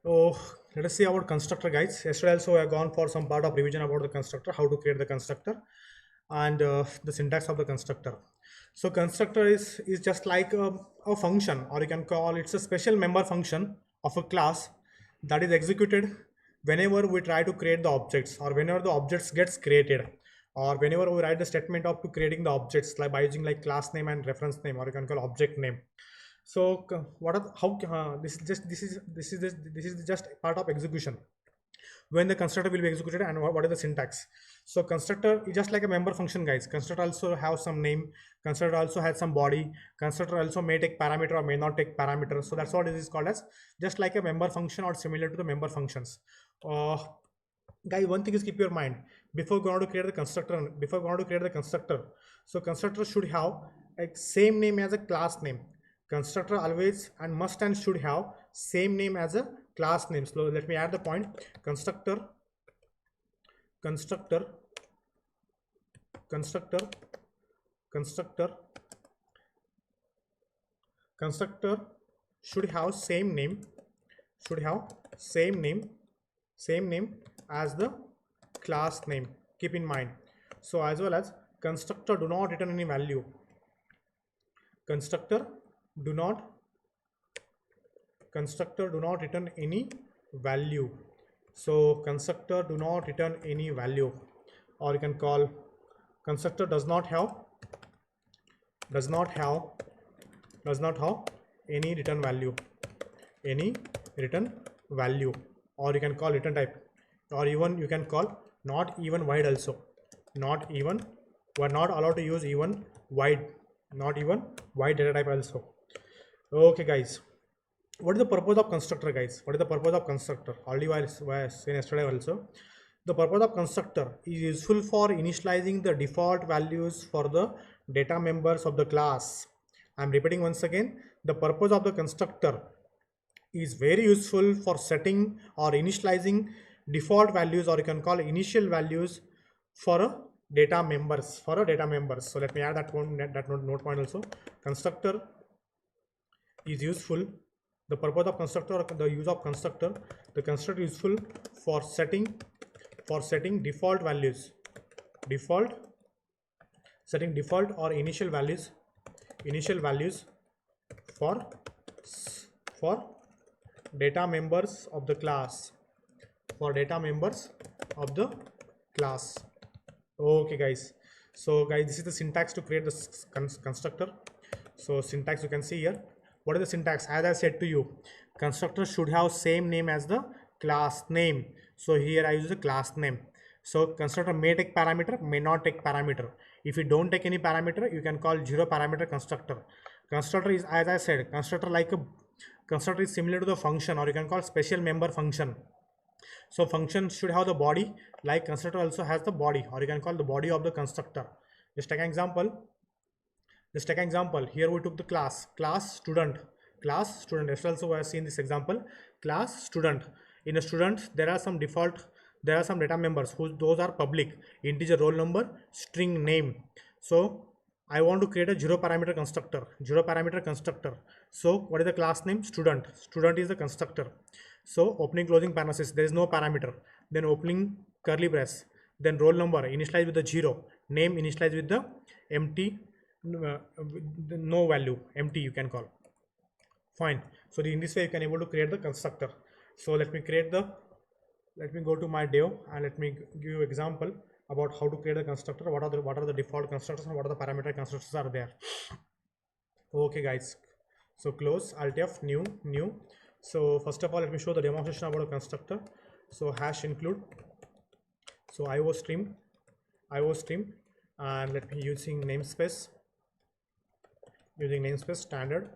Oh, let us see about constructor, guys. Yesterday also I have gone for some part of revision about the constructor, how to create the constructor, and the syntax of the constructor. So constructor is just like a function, or you can call it's a special member function of a class that is executed whenever we try to create the objects, or whenever the objects gets created, or whenever we write the statement of to creating the objects, like by using like class name and reference name, or you can call object name. So what are how this is just this is just part of execution when the constructor will be executed, and what is the syntax. So constructor is just like a member function, guys. Constructor also have some name, constructor also has some body, constructor also may take parameter or may not take parameter. So that's what it is called as, just like a member function or similar to the member functions. uh, Guys, one thing is keep your mind before going to create the constructor, so constructor should have like same name as a class name. Constructor always and must and should have same name as a class name. So let me add the point. Constructor constructor constructor constructor should have same name same name as the class name. Keep in mind. So as well as constructor do not return any value. constructor do not constructor do not return any value. So constructor do not return any value, or you can call constructor does not have does not have does not have any return value, any return value, or you can call return type, or even you can call not even void also. Not even, we're not allowed to use even void, not even void data type also. Okay, guys, what is the purpose of constructor, guys? What is the purpose of constructor? Already I saying yesterday also. The purpose of constructor is useful for initializing the default values for the data members of the class. I'm repeating once again. The purpose of the constructor is very useful for setting or initializing default values, or you can call initial values for a data members, So let me add that one, that note point also. Constructor is useful. The purpose of constructor, or the use of constructor, the constructor is useful for setting default values, default setting default or initial values for for data members of the class, Okay, guys. So guys, this is the syntax to create the constructor. So syntax you can see here. What is the syntax? As I said to you, constructor should have same name as the class name. So here I use the class name. So constructor may take parameter, may not take parameter. If you don't take any parameter, you can call zero parameter constructor. Constructor is, as I said, constructor is similar to the function, or you can call special member function. So function should have the body, like constructor also has the body, or you can call the body of the constructor. Just take an example. Here we took the class student. Yesterday also I have seen this example. Class student. In a student, there are some data members those are public: integer, roll number, string name. So I want to create a zero parameter constructor. So what is the class name? Student is the constructor. So opening closing parenthesis, there is no parameter. Then opening curly brace. Then roll number initialize with the 0. Name initialize with the empty, no value, empty you can call. Fine. So in this way you can able to create the constructor. So let me go to my dev, and let me give you example about how to create a constructor. What are the default constructors, and what are the parameter constructors are there. Okay, guys. So close, alt F, new. So first of all, let me show the demonstration about a constructor. So hash include. So IO stream, and let me using namespace standard,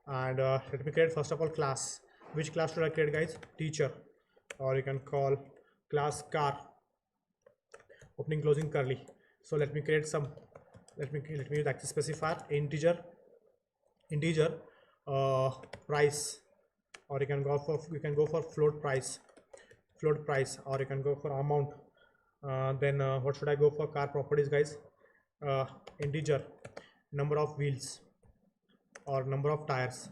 and let me create first of all class. Which class should I create, guys? Teacher, or you can call class car, opening closing curly. So let me create some, let me use access specifier integer price, or you can go for float price, or you can go for amount. Then what should I go for? Car properties, guys. Integer number of wheels, or number of tires,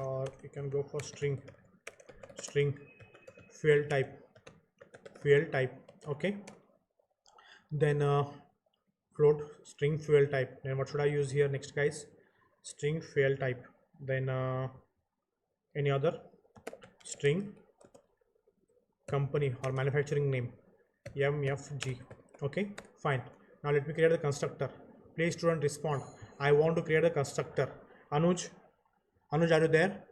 or or you can go for string fuel type. Okay, then float string fuel type. Then what should I use here next, guys? String fuel type. Then any other string company or manufacturing name, MFG. Okay, fine. Now let me create the constructor. Please student respond. I want to create a constructor. Anuj, are you there?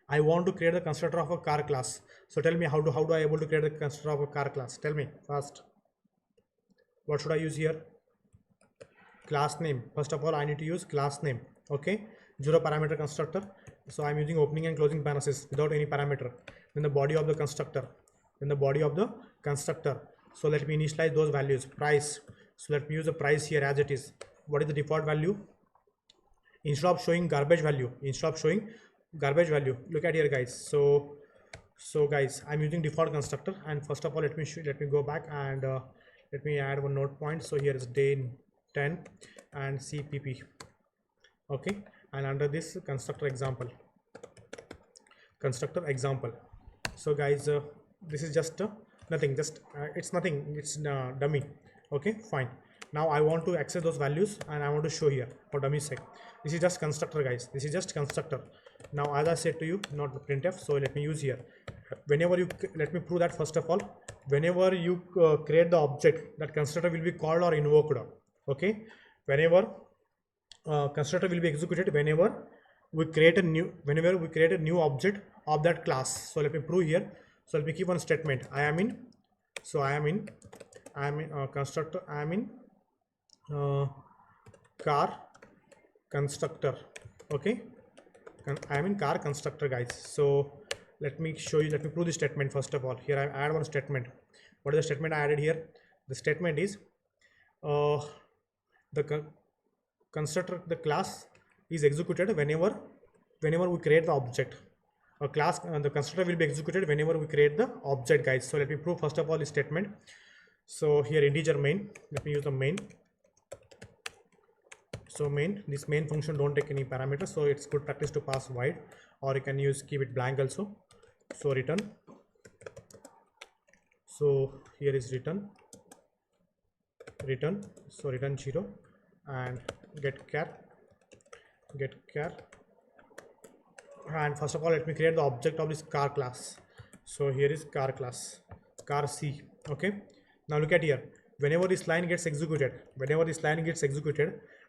I want to create the constructor of a car class. So tell me how do I able to create the constructor of a car class? Tell me fast. What should I use here? Class name. First of all, I need to use class name. Okay, 0 parameter constructor. So I'm using opening and closing parenthesis without any parameter. Then the body of the constructor. So let me initialize those values. Price. So let me use the price here as it is. What is the default value? Instead of showing garbage value, look at here, guys. So guys, I'm using default constructor, and first of all let me go back and let me add one note point. So here is day 10 and CPP. Okay, and under this constructor example. So guys, this is just nothing, it's nothing, it's dummy. Okay, fine. Now I want to access those values and I want to show here for dummy sake. This is just constructor, guys. This is just constructor. Now as I said to you, not the printf, so let me use here. Whenever you, let me prove that first of all, whenever you create the object, that constructor will be called or invoked. Okay, whenever constructor will be executed whenever we create a new object of that class. So let me prove here. So let me keep one statement. I am in constructor. I am in car constructor. Okay, I am in car constructor, guys. So let me show you, let me prove the statement first of all. Here I add one statement. What is the statement I added here? The statement is the constructor, the class is executed whenever we create the object. A class, the constructor will be executed whenever we create the object, guys. So let me prove first of all this statement. So here integer main, let me use the main. So main, this main function don't take any parameters, so it's good practice to pass void, or you can use keep it blank also. So return, so here is return, so return 0 and get char, and first of all let me create the object of this car class. So here is car class, car C. Okay, now look at here, whenever this line gets executed,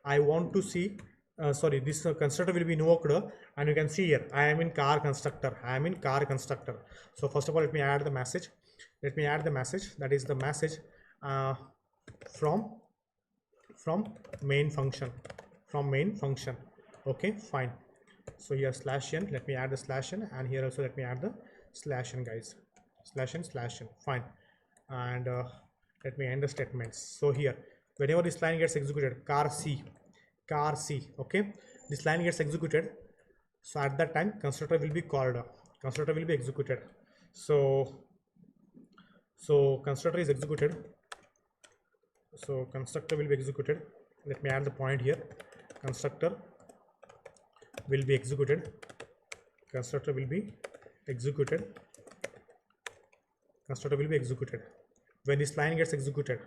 I want to see this constructor will be invoked, and you can see here I am in car constructor. So first of all let me add the message. That is the message from main function. Okay, fine. So here /n, let me add the /n, and here also let me add the /n, guys. /n, fine. And let me end the statements. So here whenever this line gets executed, car C, okay, this line gets executed, so at that time constructor will be called, executed. So constructor is executed, so constructor will be executed. Let me add the point here. Constructor will be executed. When this line gets executed,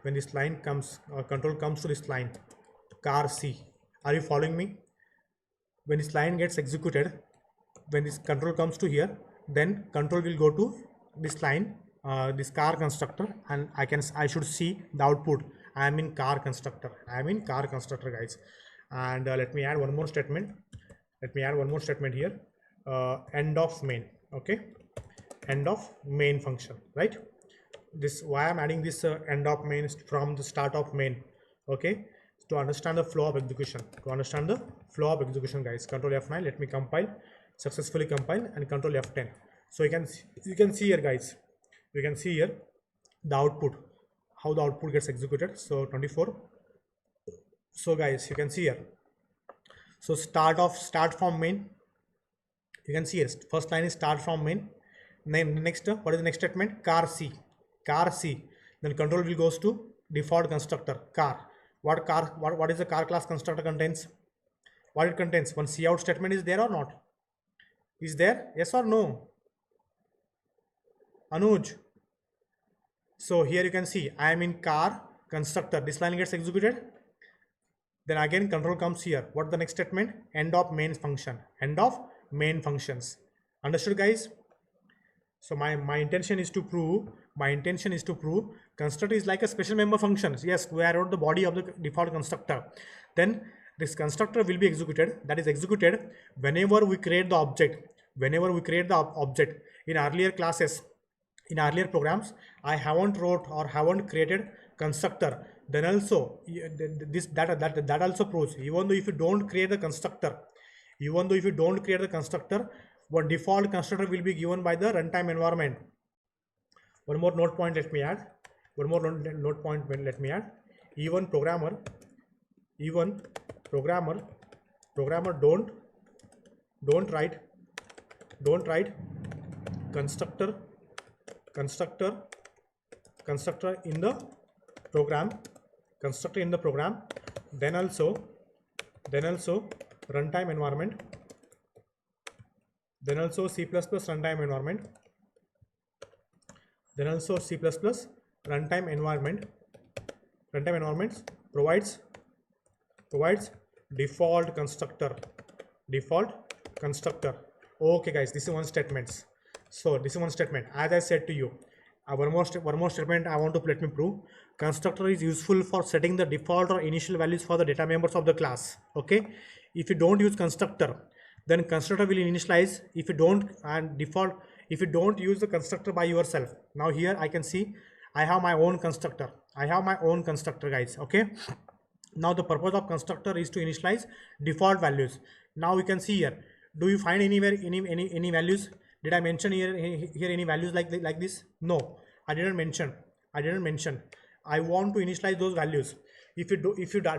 when this line comes, control comes to this line, car C. Are you following me? When this line gets executed, when this control comes to here, then control will go to this line, this car constructor, and I should see the output. I am in car constructor. Guys. And let me add one more statement. Here. End of main. Okay, end of main function, right? This, why I'm adding this end of main from the start of main. Okay, to understand the flow of execution. Guys. Control F9. Let me successfully compile, and Control F10. So you can see here, guys. You can see here the output, how the output gets executed. So 24. So guys, you can see here. So start from main. You can see here, first line is start from main. Then next, what is the next statement? Car C. Then control will goes to default constructor car. What is the car class constructor contains? What it contains? One cout statement is there or not? Is there? Yes or no? Anuj. So here you can see I am in car constructor. This line gets executed. Then again control comes here. What the next statement? End of main function. End of main functions. Understood, guys? So my intention is to prove constructor is like a special member function. Yes, we wrote the body of the default constructor. Then this constructor will be executed. That is executed whenever we create the object. Whenever we create the object in earlier classes, in earlier programs, I haven't wrote or haven't created constructor. Then also this that also proves even though if you don't create the constructor, one default constructor will be given by the runtime environment. One more note point let me add. Even programmer don't write constructor in the program, then also runtime environment, then also C++ runtime environment, then also C++ runtime environments provides default constructor. Okay guys, this is one statement. So this is one statement. As I said to you, one more statement I want to let me prove. Constructor is useful for setting the default or initial values for the data members of the class. Okay, if you don't use constructor, then constructor will initialize. If you don't use the constructor by yourself. Now here I can see I have my own constructor. Guys. Okay, now the purpose of constructor is to initialize default values. Now you can see here, do you find anywhere any values? Did I mention here any values like this? No, I didn't mention. I want to initialize those values. If you try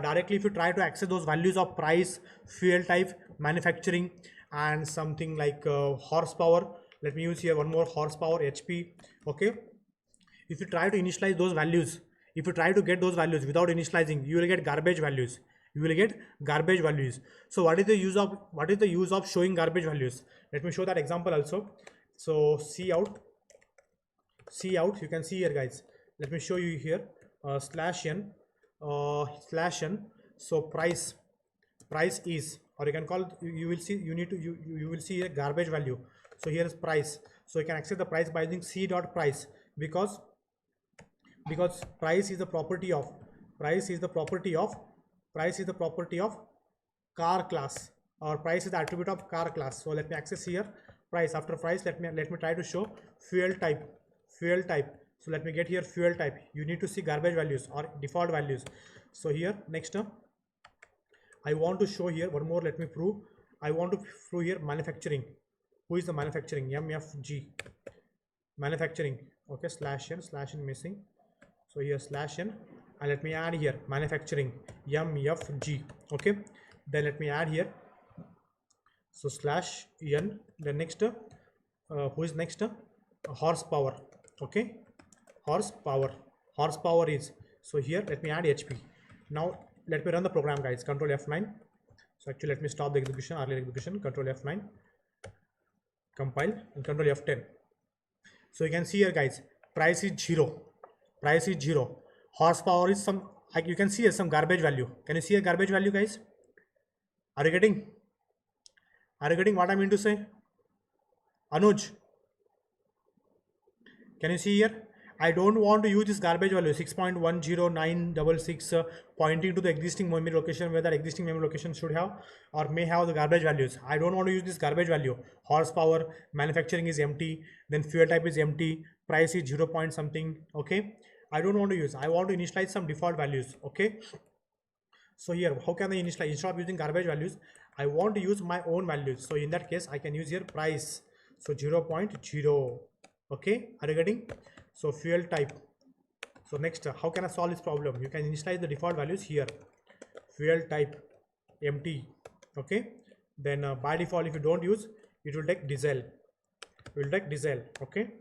to access those values of price, fuel type, manufacturing, and something like horsepower. Let me use here one more, horsepower, HP. Okay, if you try to initialize those values, if you try to get those values without initializing, you will get garbage values. So what is the use of showing garbage values? Let me show that example also. So cout, you can see here guys, let me show you here, /n. So price is, or you can call, you will see a garbage value. So here is price. So you can access the price by using c.price, because price is the property of car class, or price is the attribute of car class. So let me access here price. After price, let me try to show fuel type. So let me get here fuel type. You need to see garbage values or default values. So here next I want to show here one more. Let me prove. I want to prove here manufacturing. Who is the manufacturing? MFG manufacturing. Okay, /n missing. So here /n, and let me add here manufacturing, MFG. Okay, then let me add here, so /n. Then next who is next? Horsepower. Okay, horsepower is, so here let me add HP. Now let me run the program guys. Control F9. So actually let me stop the execution, earlier execution. Control F9, compile, and Control F10. So you can see here guys, price is 0. Horsepower is some, like you can see here some garbage value. Can you see a garbage value guys? Are you getting what I mean to say? Anuj, can you see here? I don't want to use this garbage value 6.10966 pointing to the existing memory location, where that existing memory location should have or may have the garbage values. I don't want to use this garbage value. Horsepower, manufacturing is empty, then fuel type is empty, price is 0 point something. Okay, I don't want to use. I want to initialize some default values. Okay, so here how can I initialize? Instead of using garbage values, I want to use my own values. So in that case I can use here price, so 0.0. Okay, are you getting? So fuel type. So next, how can I solve this problem? You can initialize the default values here. Fuel type empty. Okay, then by default if you don't use, it will take diesel. Okay,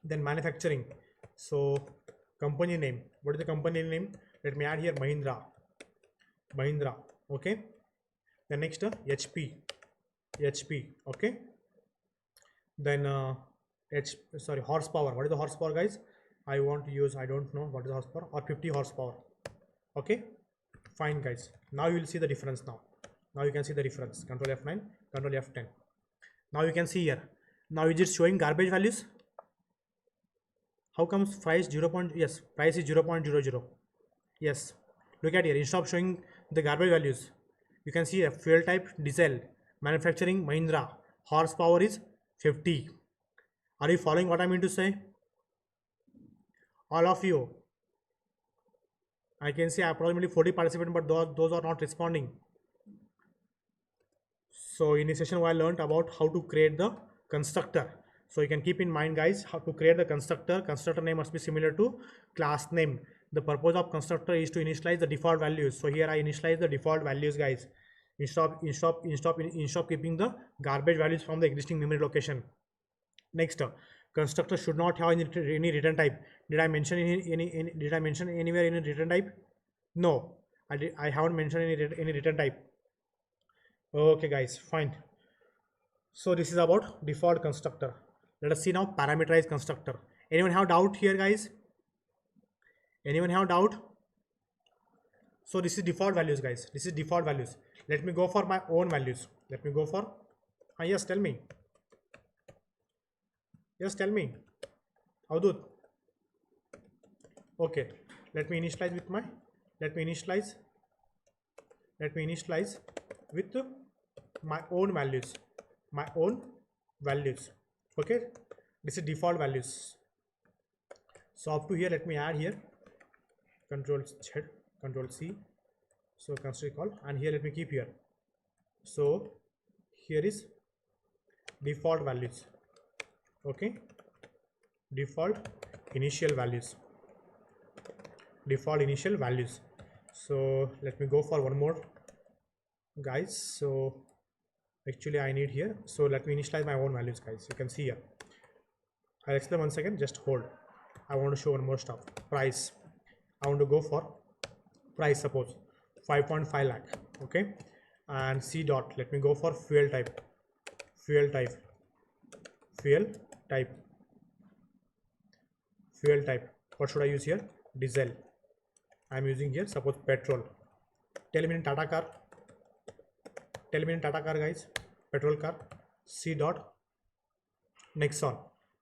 then manufacturing. So company name, what is the company name? Let me add here Mahindra. Okay, then next HP. Okay, then horsepower. What is the horsepower, guys? I want to use, I don't know what is the horsepower, or 50 horsepower. Okay, fine guys. Now you will see the difference. Now you can see the difference. Control F9, Control F10. Now you can see here. Now is it showing garbage values? How comes price 0. Yes, price is 0.00. Yes, look at here. Instead of showing the garbage values, you can see a fuel type diesel, manufacturing Mahindra, horsepower is 50. Are you following what I mean to say? All of you. I can see approximately 40 participants, but those are not responding. So in this session, I learned about how to create the constructor. So you can keep in mind, guys, how to create the constructor. Constructor name must be similar to class name. The purpose of constructor is to initialize the default values. So here I initialize the default values, guys. Instead of keeping the garbage values from the existing memory location. Next, constructor should not have any return type. Did I mention did I mention anywhere any return type? No, I haven't mentioned any return type. Okay guys, fine. So this is about default constructor. Let us see now parameterized constructor. Anyone have doubt here, guys? Anyone have doubt? So this is default values, guys. This is default values. Let me go for my own values. Let me go for, yes, tell me. Yes, tell me. Avdut. Okay, let me initialize with my, let me initialize with my own values. My own values. Okay, this is default values. So up to here, let me add here Control Z, Control C. So constructor call, and here let me keep here. So here is default values. Okay, default initial values. Default initial values. So let me go for one more, guys. So actually I need here, so let me initialize my own values, guys. You can see here. I'll explain once again, just hold. I want to show one more stuff. Price, I want to go for price, suppose 5.5 lakh. Okay, and C dot, let me go for fuel type. Fuel type. What should I use here? Diesel. I'm using here, suppose petrol. Tell me in Tata car. Tell me in Tata car, guys. Petrol car. C dot Nexon.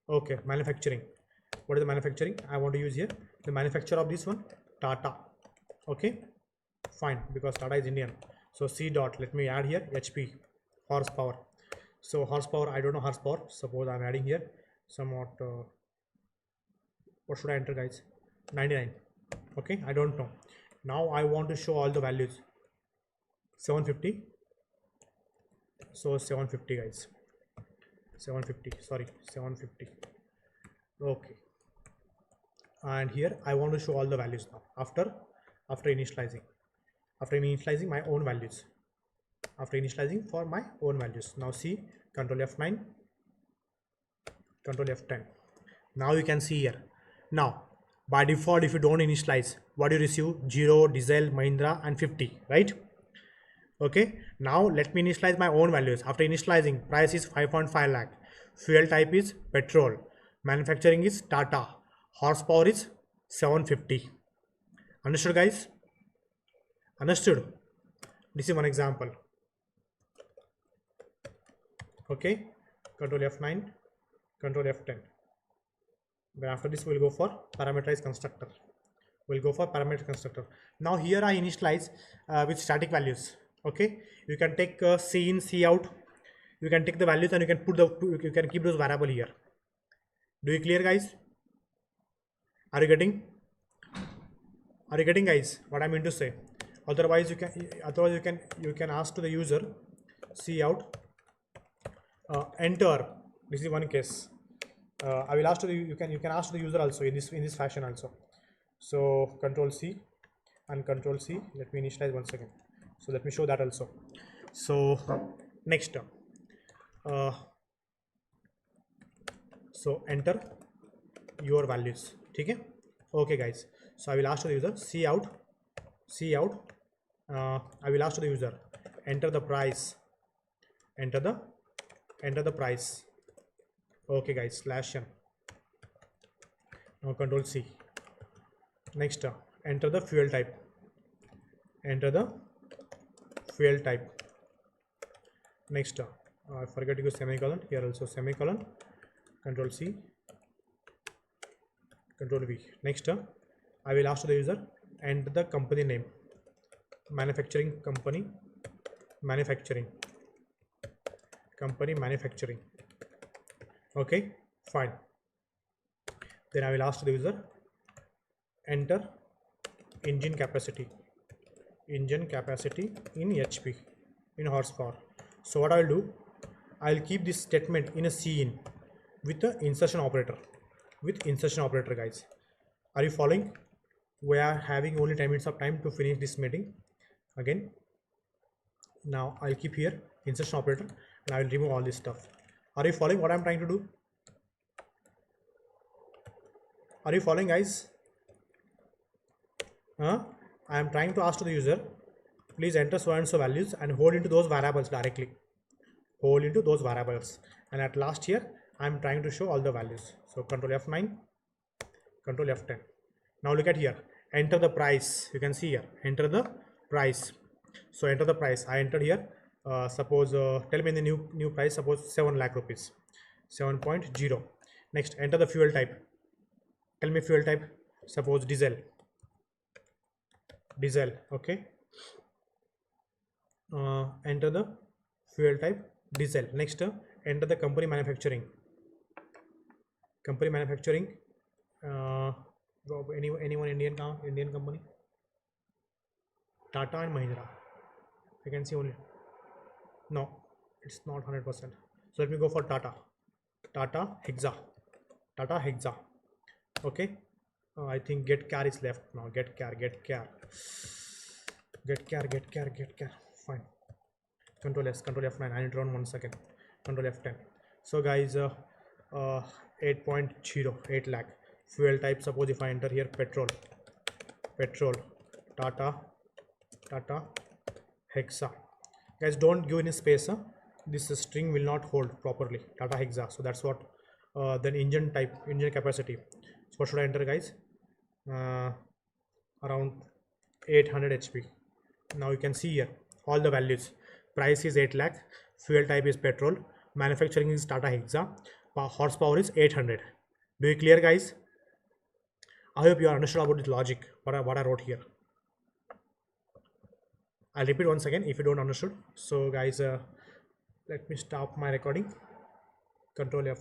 Okay, manufacturing. What is the manufacturing? I want to use here the manufacturer of this one, Tata. Okay, fine, because Tata is Indian. So C dot, let me add here HP, horsepower. So horsepower, I don't know horsepower. Suppose I'm adding here somewhat. What should I enter, guys? 99. Okay, I don't know. Now I want to show all the values. 750. So 750, guys. 750. Sorry, 750. Okay. And here I want to show all the values now. After initializing my own values. After initializing for my own values. Now see, Control F9, Control F10. Now you can see here. Now by default, if you don't initialize, what do you receive? 0, diesel, Mahindra, and 50, right? Okay, now let me initialize my own values. After initializing, price is 5.5 lakh, fuel type is petrol, manufacturing is Tata, horsepower is 750. Understood, guys? Understood? This is one example. Okay, Control F9, Control F10. But after this, we'll go for parameterized constructor. Now here I initialize with static values. Okay, you can take C in, C out. You can take the values and you can put you can keep those variable here. Do you clear, guys? Are you getting, guys, what I mean to say? Otherwise you can ask to the user, C out, enter. This is one case. I will ask to the, you can ask to the user also in this fashion also. So Control C and Control C. Let me initialize once again. So let me show that also. So next, so enter your values. Okay, okay, guys. So I will ask to the user, C out. I will ask to the user, enter the price. Enter the price. Okay guys, slash n. Now control C. Next, enter the fuel type. Enter the fuel type. Next, I forget to use semicolon. Here also semicolon. Control C. Control V. Next, I will ask the user enter the company name. Manufacturing company. Manufacturing. Company manufacturing. Okay, fine. Then I will ask the user enter engine capacity. Engine capacity in HP, in horsepower. So what I will do, I will keep this statement in a cin with the insertion operator. With insertion operator, guys. Are you following? We are having only 10 minutes of time to finish this meeting. Again, now I'll keep here insertion operator and I will remove all this stuff. Are you following what I'm trying to do? Are you following, guys? I am trying to ask to the user, please enter so and so values and hold into those variables directly. Hold into those variables. And at last here, I am trying to show all the values. So control F9, control F10. Now look at here, enter the price. You can see here, enter the price. So enter the price. I entered here. Suppose tell me the new price. Suppose 7 lakh rupees. 7.0. Next, enter the fuel type. Tell me fuel type. Suppose diesel. Diesel. Okay. Enter the fuel type diesel. Next, enter the company manufacturing. Company manufacturing. Anyone Indian company? Tata and Mahindra. I can see only. No, it's not 100%. So let me go for Tata. Tata Hexa. Tata Hexa. Okay. I think get car is left now. Get car. Fine. Control S, Control F9. I need to run 1 second. Control F10. So guys, 8.0, 8 lakh. Fuel type, suppose if I enter here petrol, Tata Hexa. Guys, don't give any space. This string will not hold properly. Tata Hexa. So that's what. Then engine type, engine capacity. So what should I enter, guys? Around 800 HP. Now you can see here all the values. Price is 8 lakh. Fuel type is petrol. Manufacturing is Tata Hexa. Horsepower is 800. Do you clear, guys? I hope you understood about this logic, what I wrote here. I'll repeat once again if you don't understood. So guys, let me stop my recording. Control F.